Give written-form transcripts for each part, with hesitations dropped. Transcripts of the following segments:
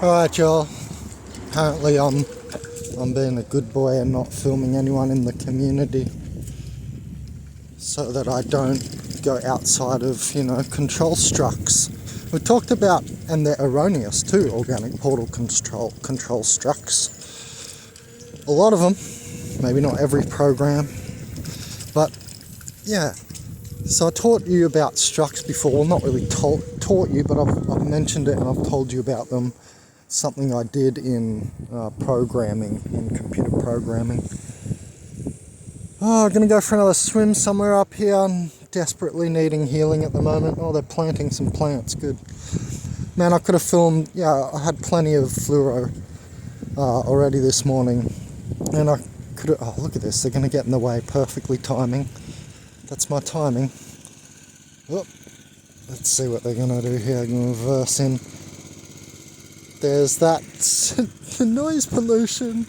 Alright y'all, apparently I'm being a good boy and not filming anyone in the community so that I don't go outside of, control structs. We talked about, and they're erroneous too, organic portal control structs. A lot of them, maybe not every program, but yeah. So I taught you about structs before, well not really taught you, but I've mentioned it and I've told you about them. Something I did in programming, in computer programming. I'm gonna go for another swim somewhere up here. I'm desperately needing healing at the moment. Oh, they're planting some plants, good. Man, I could have filmed, I had plenty of fluoro already this morning. And I could have, oh look at this, they're gonna get in the way, perfectly timing. That's my timing. Oh, let's see what they're gonna do here, I'm gonna reverse in. There's that noise pollution.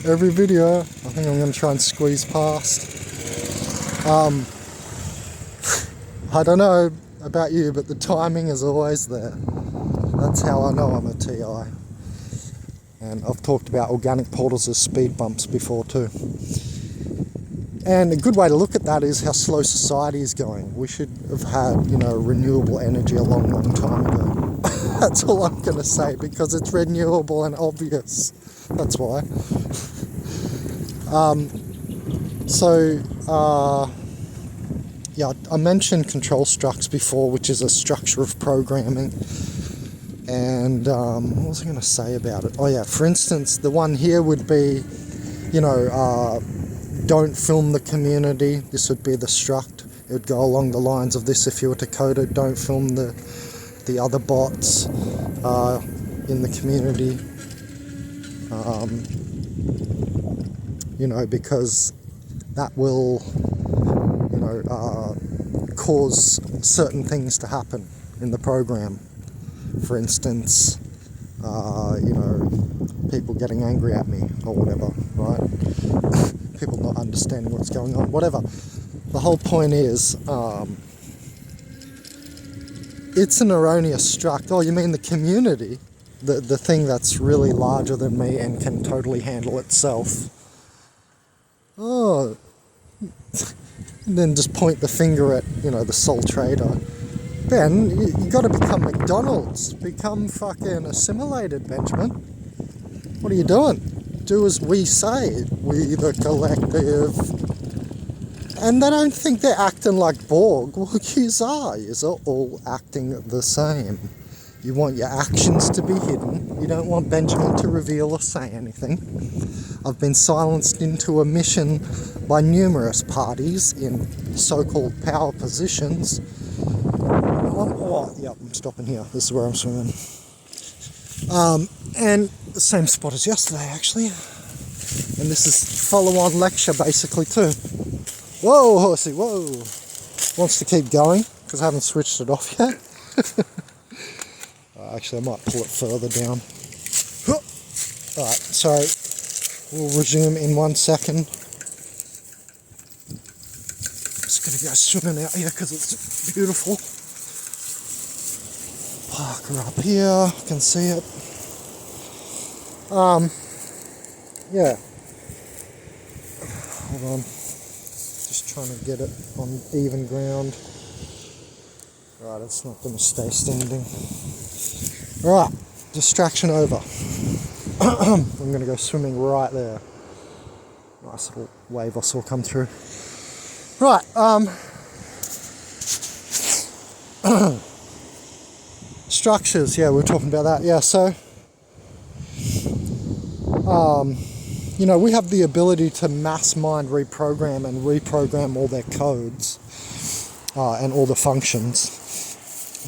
Every video, I think I'm going to try and squeeze past. I don't know about you, but the timing is always there. That's how I know I'm a TI. And I've talked about organic portals as speed bumps before too. And a good way to look at that is how slow society is going. We should have had, renewable energy a long, long time ago. That's all I'm going to say, because it's renewable and obvious. That's why. I mentioned control structs before, which is a structure of programming. And what was I going to say about it? Oh yeah, for instance, the one here would be, don't film the community. This would be the struct. It would go along the lines of this if you were to code it. Don't film the other bots in the community. Because that will, cause certain things to happen in the program. For instance, people getting angry at me or whatever, right? People not understanding what's going on, whatever. The whole point is, it's an erroneous struct. Oh, you mean the community? The thing that's really larger than me and can totally handle itself. Oh, and then just point the finger at, the sole trader. Ben, you got to become McDonald's. Become fucking assimilated, Benjamin. What are you doing? Do as we say, we the collective. And they don't think they're acting like Borg. Well, yous are all acting the same. You want your actions to be hidden. You don't want Benjamin to reveal or say anything. I've been silenced into a mission by numerous parties in so-called power positions. I'm stopping here. This is where I'm swimming. And the same spot as yesterday, actually. And this is follow-on lecture, basically, too. Whoa, horsey, whoa. Wants to keep going, because I haven't switched it off yet. Actually, I might pull it further down. Alright, so we'll resume in 1 second. Just gonna go swimming out here because it's beautiful. Park her up here, I can see it. Yeah. Hold on. Just trying to get it on even ground. Right, it's not going to stay standing. Right, distraction over. I'm going to go swimming right there. Nice little wave I saw come through. Right, structures, yeah, we were talking about that. Yeah, so, we have the ability to mass mind reprogram and reprogram all their codes and all the functions.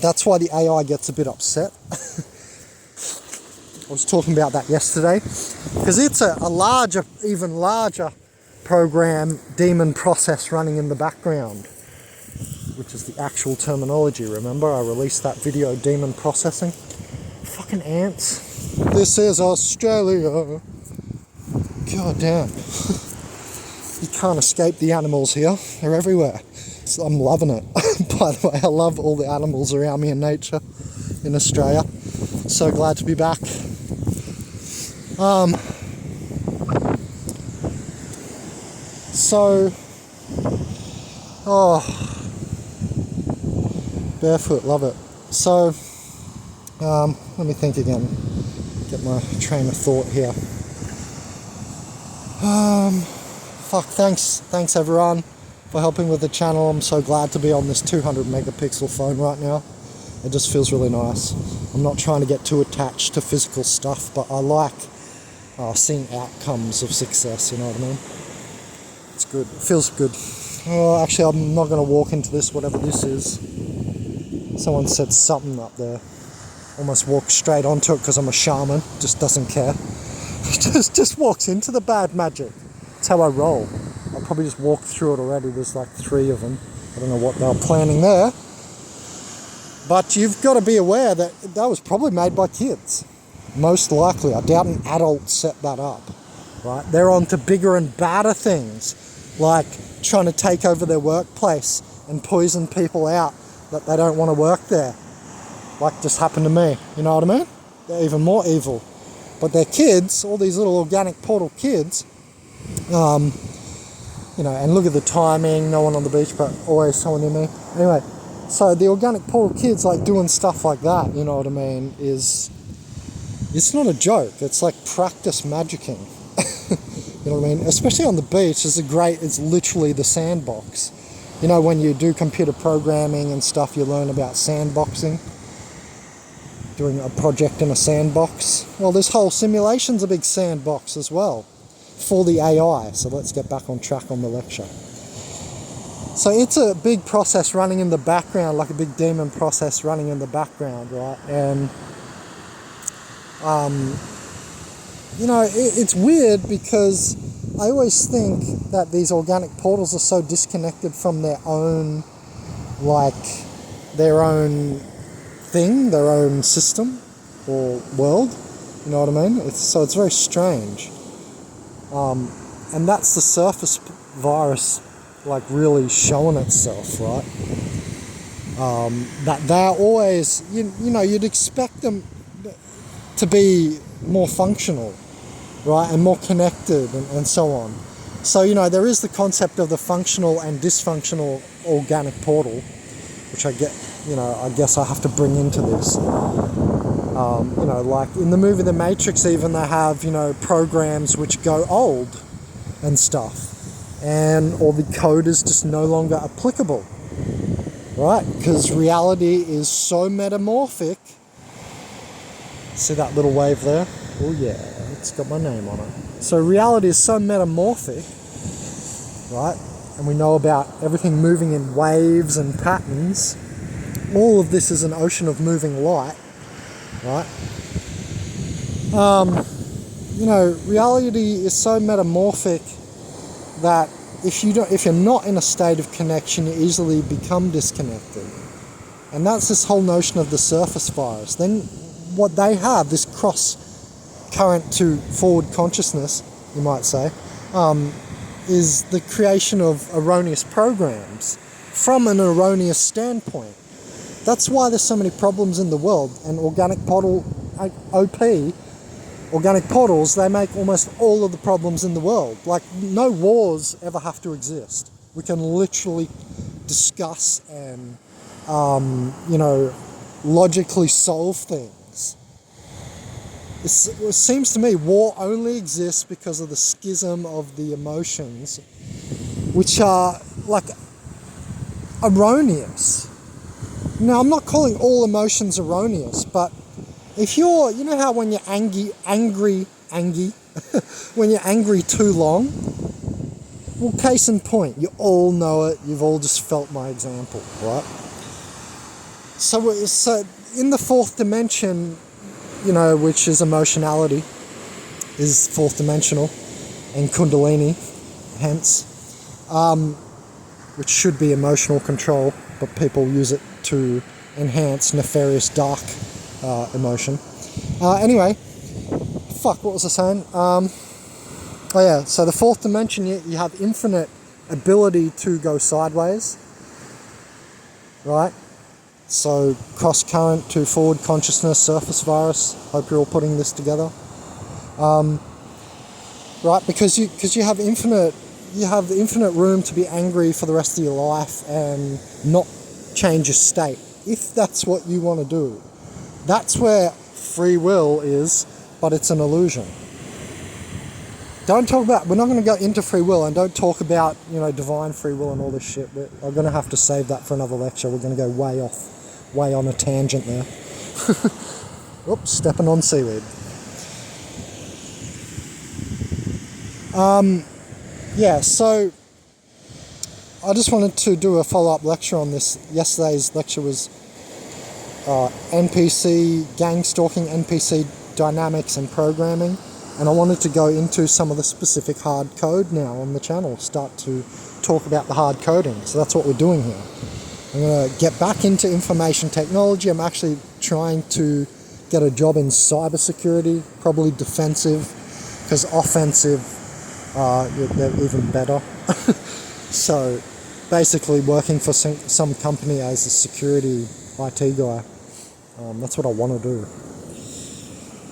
That's why the AI gets a bit upset. I was talking about that yesterday, because it's a larger, even larger program, daemon process running in the background, which is the actual terminology. Remember, I released that video, daemon processing. Fucking ants. This is Australia. God damn. You can't escape the animals here. They're everywhere. So I'm loving it. By the way, I love all the animals around me in nature in Australia. So glad to be back. So, oh, barefoot, love it. So, let me think again. Get my train of thought here. Thanks everyone for helping with the channel. I'm so glad to be on this 200 megapixel phone right now. It just feels really nice. I'm not trying to get too attached to physical stuff, but I like seeing outcomes of success, you know what I mean? It's good, it feels good. Oh, actually, I'm not going to walk into this, whatever this is. Someone said something up there. Almost walked straight onto it because I'm a shaman, just doesn't care. just walks into the bad magic. That's how I roll. I probably just walked through it already. There's like 3 of them. I don't know what they were planning there. But you've got to be aware that that was probably made by kids. Most likely. I doubt an adult set that up. Right? They're on to bigger and badder things, like trying to take over their workplace and poison people out that they don't want to work there. Like just happened to me. You know what I mean? They're even more evil. But they're kids, all these little organic portal kids, and look at the timing, no one on the beach, but always someone near me. Anyway, so the organic portal kids like doing stuff like that, you know what I mean, it's not a joke. It's like practice magicking. You know what I mean? Especially on the beach, it's literally the sandbox. You know, when you do computer programming and stuff, you learn about sandboxing. Doing a project in a sandbox. Well, this whole simulation's a big sandbox as well for the AI. So let's get back on track on the lecture. So it's a big process running in the background, like a big daemon process running in the background, right? And, it's weird because I always think that these organic portals are so disconnected from their own thing, their own system or world, you know what I mean? It's very strange. And that's the surface virus like really showing itself, right? That they're always, you'd expect them to be more functional, right? And more connected and so on. So, there is the concept of the functional and dysfunctional organic portal, which I guess I have to bring into this. Like in the movie The Matrix even, they have, programs which go old and stuff. Or the code is just no longer applicable, right? Because reality is so metamorphic. See that little wave there? Oh yeah, it's got my name on it. So reality is so metamorphic, right? And we know about everything moving in waves and patterns. All of this is an ocean of moving light, right? Reality is so metamorphic that if you're not in a state of connection, you easily become disconnected. And that's this whole notion of the surface virus. Then what they have, this cross current to forward consciousness, you might say, is the creation of erroneous programs from an erroneous standpoint. That's why there's so many problems in the world. And organic portals, they make almost all of the problems in the world. Like, no wars ever have to exist. We can literally discuss and, logically solve things. It seems to me war only exists because of the schism of the emotions, which are, like, erroneous. Now, I'm not calling all emotions erroneous, but if you're, how when you're angry, when you're angry too long, well, case in point, you all know it, you've all just felt my example, right? So in the fourth dimension, which is emotionality, is fourth dimensional, and Kundalini, hence, which should be emotional control, but people use it to enhance nefarious dark emotion. Anyway, what was I saying? So the fourth dimension, you have infinite ability to go sideways, right? So cross current to forward consciousness, surface virus. Hope you're all putting this together. right? Because you have infinite room to be angry for the rest of your life and not change your state, if that's what you want to do. That's where free will is, but it's an illusion. We're not going to go into free will, and don't talk about, divine free will and all this shit. I'm going to have to save that for another lecture. We're going to go way on a tangent there. Oops, stepping on seaweed. So I just wanted to do a follow-up lecture on this. Yesterday's lecture was NPC, gang stalking, NPC dynamics and programming. And I wanted to go into some of the specific hard code now on the channel, start to talk about the hard coding. So that's what we're doing here. I'm going to get back into information technology. I'm actually trying to get a job in cybersecurity, probably defensive, because offensive, they're even better. So basically working for some company as a security IT guy. That's what I want to do.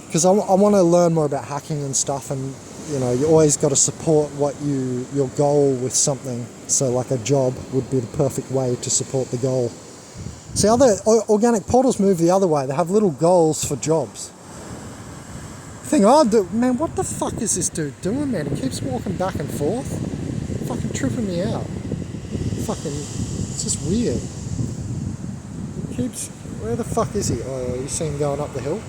Because I want to learn more about hacking and stuff, and you always got to support your goal with something. So like a job would be the perfect way to support the goal. See, other organic portals move the other way. They have little goals for jobs. Man, what the fuck is this dude doing, man? He keeps walking back and forth, fucking tripping me out. It's just weird. Where the fuck is he? Oh, you see him going up the hill?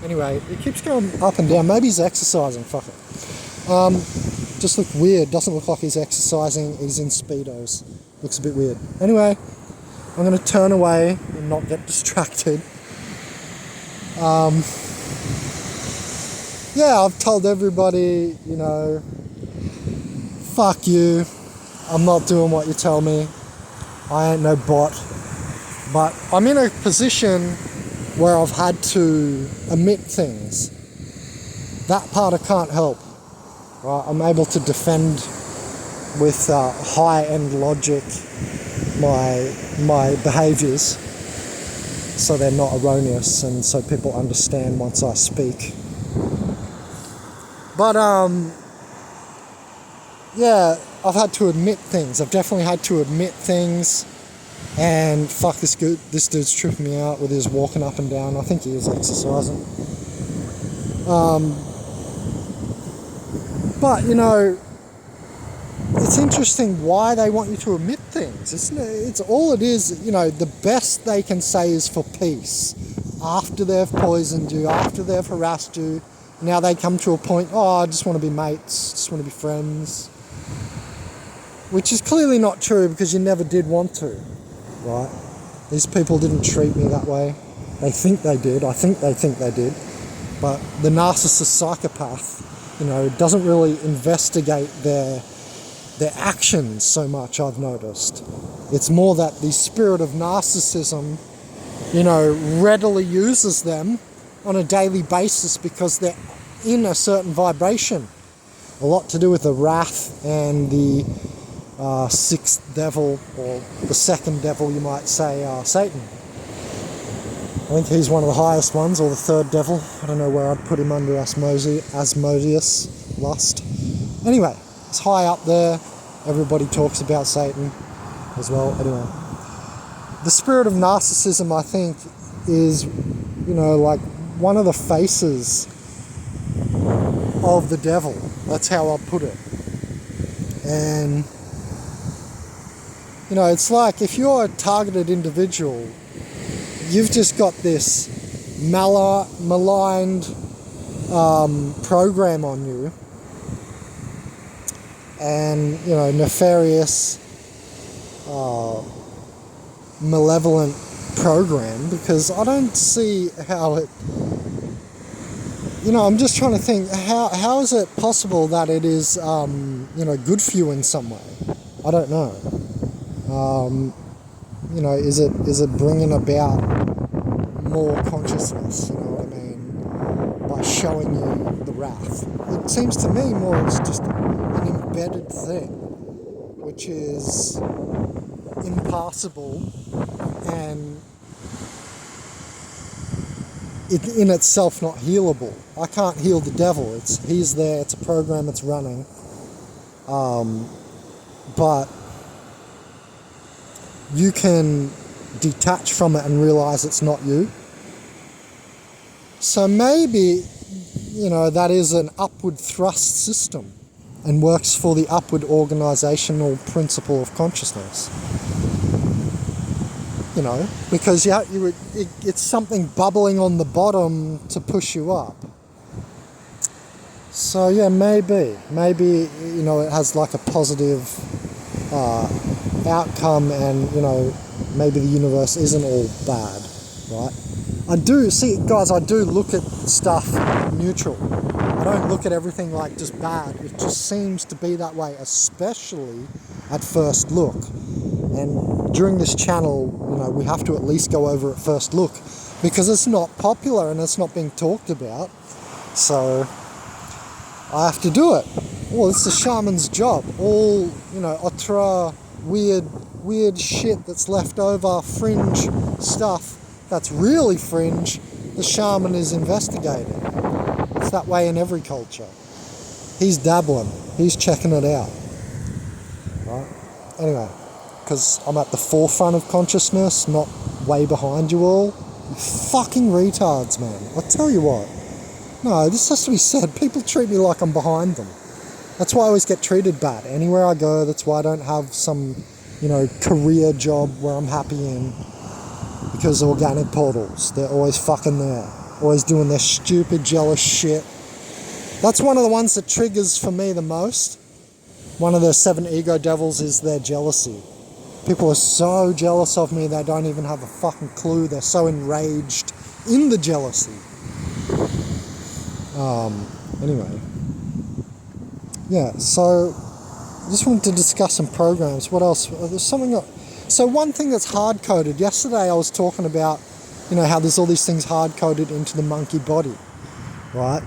Anyway, it keeps going up and down. Maybe he's exercising, fuck it. Just look weird. Doesn't look like he's exercising. He's in Speedos. Looks a bit weird. Anyway, I'm going to turn away and not get distracted. I've told everybody, fuck you. I'm not doing what you tell me. I ain't no bot. But I'm in a position where I've had to admit things. That part I can't help. Right? I'm able to defend with high-end logic my behaviours, so they're not erroneous, and so people understand once I speak. But I've had to admit things. I've definitely had to admit things. And fuck, this dude's tripping me out with his walking up and down. I think he is exercising. But, it's interesting why they want you to admit things. It's all it is, the best they can say is for peace. After they've poisoned you, after they've harassed you, now they come to a point, I just want to be mates, just want to be friends. Which is clearly not true, because you never did want to. Right? These people didn't treat me that way. They think they did. I think they did. But the narcissist psychopath, doesn't really investigate their actions so much, I've noticed. It's more that the spirit of narcissism, readily uses them on a daily basis because they're in a certain vibration. A lot to do with the wrath and the sixth devil, or the second devil, you might say, Satan. I think he's one of the highest ones, or the third devil. I don't know where I'd put him under Asmodeus, lust. Anyway, it's high up there. Everybody talks about Satan as well. Anyway, the spirit of narcissism, I think, is, like one of the faces of the devil. That's how I'll put it. And it's like if you're a targeted individual, you've just got this maligned program on you, and nefarious, malevolent program. Because I don't see how it. I'm just trying to think how is it possible that it is good for you in some way. I don't know. Is it bringing about more consciousness, what I mean, by showing you the wrath? It seems to me more it's just an embedded thing, which is impassable and in itself not healable. I can't heal the devil. He's there. It's a program that's running. But you can detach from it and realize it's not you. So maybe, that is an upward thrust system and works for the upward organizational principle of consciousness. Because it's something bubbling on the bottom to push you up. So yeah, maybe it has like a positive outcome, and maybe the universe isn't all bad, right? I do look at stuff neutral. I don't look at everything like just bad. It just seems to be that way, especially at first look. And during this channel, we have to at least go over at first look, because it's not popular and it's not being talked about. So I have to do it. Well, it's the shaman's job. All, ultra weird shit that's left over, fringe stuff that's really fringe, the shaman is investigating. It's that way in every culture. He's dabbling. He's checking it out. Right? Anyway, because I'm at the forefront of consciousness, not way behind you all. You fucking retards, man. I'll tell you what. No, this has to be said. People treat me like I'm behind them. That's why I always get treated bad. Anywhere I go, that's why I don't have some, career job where I'm happy in. Because organic portals, they're always fucking there. Always doing their stupid, jealous shit. That's one of the ones that triggers for me the most. One of the 7 ego devils is their jealousy. People are so jealous of me, they don't even have a fucking clue. They're so enraged in the jealousy. Anyway. Yeah, so I just wanted to discuss some programs. What else? There's something else. So one thing that's hard-coded. Yesterday I was talking about, how there's all these things hard-coded into the monkey body, right?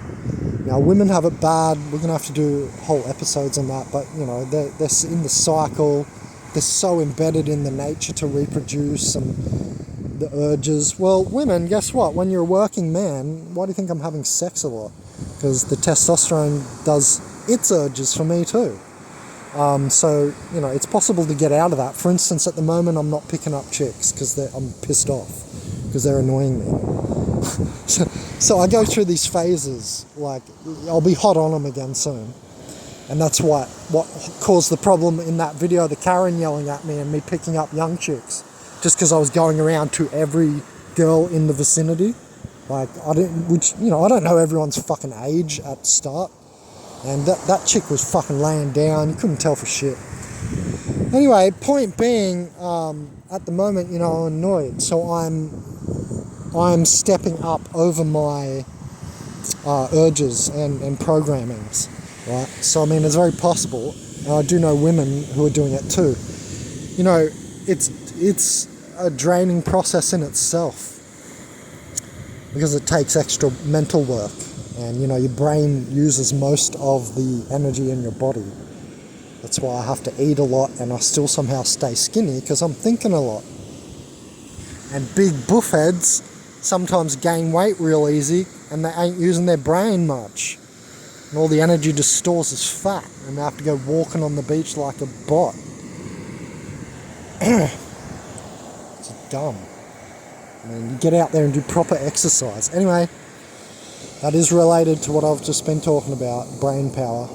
Now, women have it bad. We're going to have to do whole episodes on that, but, they're in the cycle. They're so embedded in the nature to reproduce and the urges. Well, women, guess what? When you're a working man, why do you think I'm having sex a lot? Because the testosterone does its urges for me too. So, it's possible to get out of that. For instance, at the moment, I'm not picking up chicks because I'm pissed off because they're annoying me. So I go through these phases, like I'll be hot on them again soon. And that's what caused the problem in that video, the Karen yelling at me and me picking up young chicks, just because I was going around to every girl in the vicinity. Like, I don't know everyone's fucking age at the start. And that chick was fucking laying down. You couldn't tell for shit. Anyway, point being, at the moment, I'm annoyed. So I'm stepping up over my urges and programmings, right? So, it's very possible. And I do know women who are doing it too. It's a draining process in itself, because it takes extra mental work. And, your brain uses most of the energy in your body. That's why I have to eat a lot, and I still somehow stay skinny, because I'm thinking a lot. And big buffheads sometimes gain weight real easy, and they ain't using their brain much. And all the energy just stores as fat, and they have to go walking on the beach like a bot. It's dumb. You get out there and do proper exercise. Anyway, that is related to what I've just been talking about, brain power.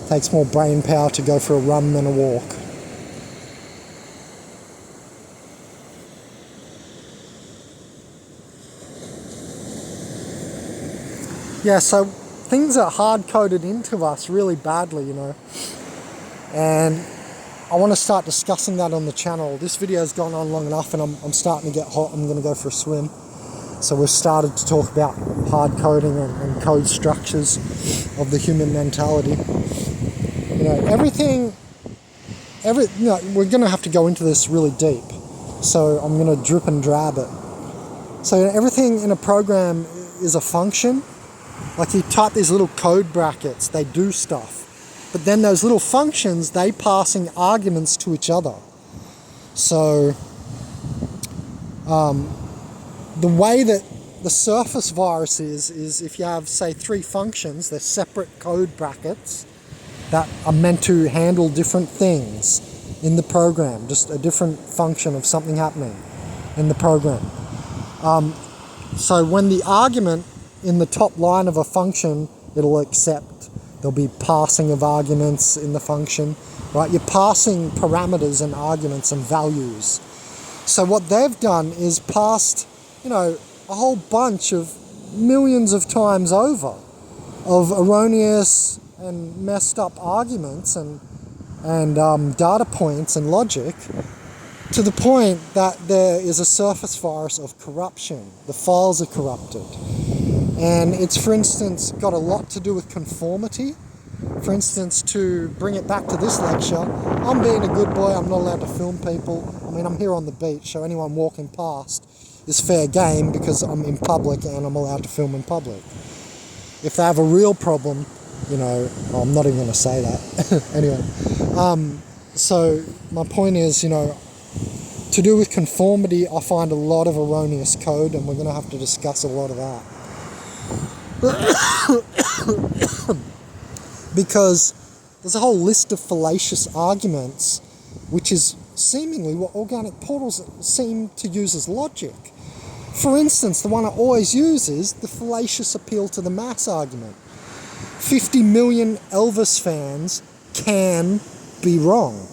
It takes more brain power to go for a run than a walk. Yeah, so things are hard-coded into us really badly, And I want to start discussing that on the channel. This video's gone on long enough, and I'm starting to get hot. I'm going to go for a swim. So we've started to talk about hard coding and code structures of the human mentality. We're going to have to go into this really deep. So I'm going to drip and drab it. So everything in a program is a function. Like, you type these little code brackets, they do stuff. But then those little functions, they passing arguments to each other. So the way that the surface virus is if you have, say, 3 functions, they're separate code brackets that are meant to handle different things in the program, just a different function of something happening in the program. So when the argument in the top line of a function, it'll accept, there'll be passing of arguments in the function, right? You're passing parameters and arguments and values. So what they've done is passed, a whole bunch of millions of times over of erroneous and messed up arguments and data points and logic, to the point that there is a surface virus of corruption. The files are corrupted. And it's, for instance, got a lot to do with conformity. For instance, to bring it back to this lecture, I'm being a good boy, I'm not allowed to film people. I mean, I'm here on the beach, so anyone walking past is fair game because I'm in public and I'm allowed to film in public. If they have a real problem, I'm not even going to say that. Anyway, so my point is, to do with conformity, I find a lot of erroneous code, and we're going to have to discuss a lot of that. Because there's a whole list of fallacious arguments, which is seemingly what organic portals seem to use as logic. For instance, the one I always use is the fallacious appeal to the mass argument. 50 million Elvis fans can be wrong,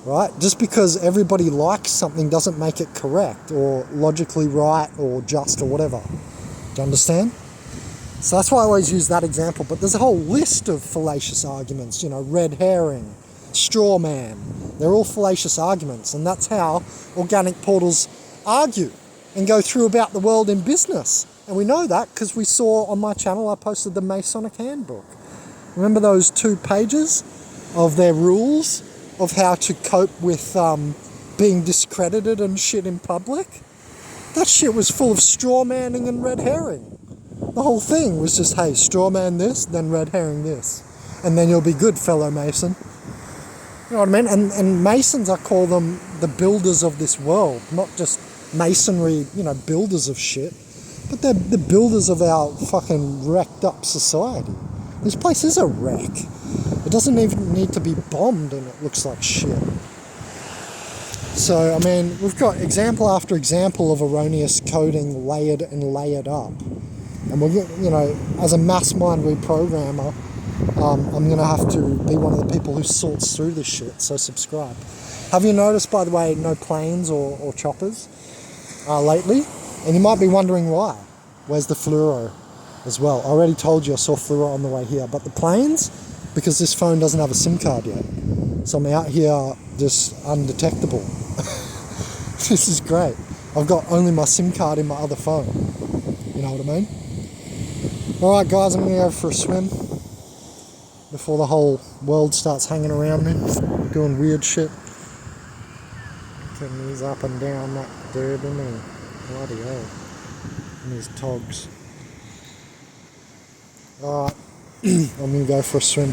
right? Just because everybody likes something doesn't make it correct or logically right or just or whatever. Do you understand? So that's why I always use that example. But there's a whole list of fallacious arguments, red herring, straw man. They're all fallacious arguments, and that's how organic portals argue and go through about the world in business. And we know that because we saw on my channel, I posted the Masonic Handbook. Remember those 2 pages of their rules of how to cope with being discredited and shit in public? That shit was full of straw manning and red herring. The whole thing was just, hey, straw man this, then red herring this. And then you'll be good, fellow Mason. You know what I mean? And Masons, I call them the builders of this world, not just masonry, builders of shit, but they're the builders of our fucking wrecked up society. This place is a wreck. It doesn't even need to be bombed and it looks like shit. So, I mean, we've got example after example of erroneous coding layered and layered up. And we're, as a mass mind reprogrammer, I'm going to have to be one of the people who sorts through this shit, so subscribe. Have you noticed, by the way, no planes or choppers lately? And you might be wondering why. Where's the fluoro as well? I already told you I saw fluoro on the way here. But the planes, because this phone doesn't have a SIM card yet. So I'm out here just undetectable. This is great. I've got only my SIM card in my other phone. You know what I mean? Alright guys, I'm going to go for a swim before the whole world starts hanging around me, doing weird shit. Turn these up and down that dude, isn't he? Bloody hell. And these togs. Alright, I'm going to go for a swim.